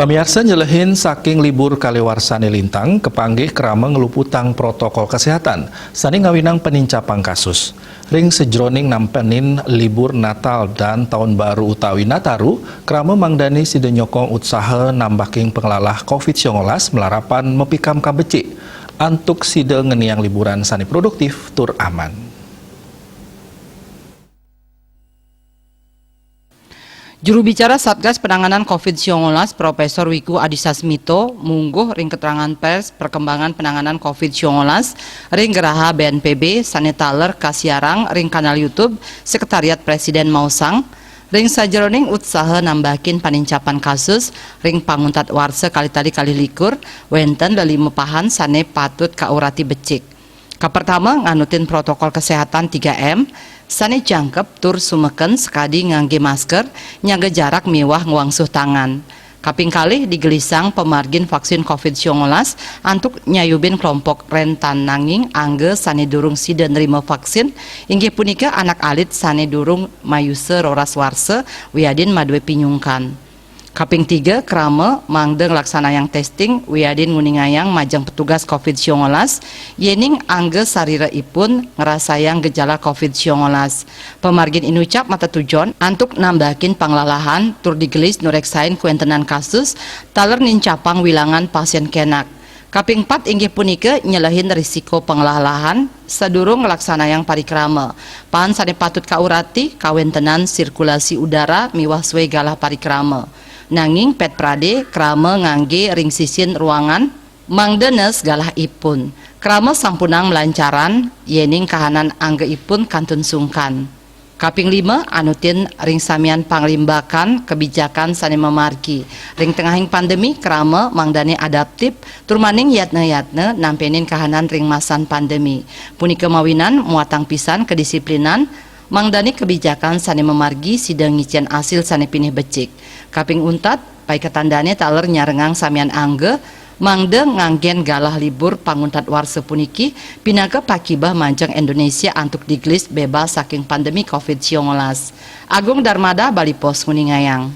Pamiarsa nyelehin saking libur kalewarsane lintang kepanggih kerama ngeluputang protokol kesehatan sani ngawinang penincapang kasus. Ring sejroning nampenin libur Natal dan Tahun Baru utawi Nataru, kerama mangdani sida nyokong usaha nambaking pengelalah COVID-19 melarapan mepikam kabecik. Antuk sida ngeniang liburan sani produktif tur aman. Juru bicara Satgas Penanganan COVID-19 Profesor Wiku Adhisa Smito mungguh ring keterangan pers perkembangan penanganan COVID-19 ring geraha BNPB sanetaler kasiarang ring kanal YouTube Sekretariat Presiden Mausang ring sajeroning usaha nambahin panincapan kasus ring panguntat warsa kali tadi kali likur wenten dari mepahan sane patut kaurati becik. Pertama nganutin protokol kesehatan 3M, sane jangkep tur sumeken sekadi ngangge masker, nyaga jarak mewah nguangsuh tangan. Kaping kalih digelisang pemargin vaksin COVID-19 antuk nyayubin kelompok rentan nanging angge sane durung sida nerima vaksin, inggih punika anak alit sane durung mayuse roras warse wiadin madwe pinyungkan. Kaping 3 krama mangdeng laksanayang testing wiadin nguningayang majang petugas COVID-19 yening angge sariraipun ngerasayang gejala COVID-19. Pemargin inucap mata tujon antuk nambahin panglalahan tur digelis nureksain kuentenan kasus taler nincapang wilangan pasien kenak. Kaping 4 inggih punika nyelahin risiko penglalahan sadurung ngelaksanayang parikrama. Pan sane patut kaurati kawentenan sirkulasi udara miwah suwe galah parikrama. Nanging pet prade krama ngangge ring sisin ruangan mangdenes galah ipun. Krama sampunang melancaran yening kahanan angge ipun kantun sungkan. Kaping 5 anutin ring samian panglimbakan kebijakan sane memarki. Ring tengahing pandemi krama mangdane adaptif turmaning yatne nampenin kahanan ring masan pandemi. Punika mawinan muatang pisan kedisiplinan mangdani kebijakan sane memargi sidang ngician asil sane pinih becik. Kaping untat pai ketandane taler nyarengang samian angge mangde nganggen galah libur panguntat warse puniki pinaga pakibah manjang Indonesia antuk diglis bebas saking pandemi COVID-19. Agung Darmada Bali Pos Nguningayang.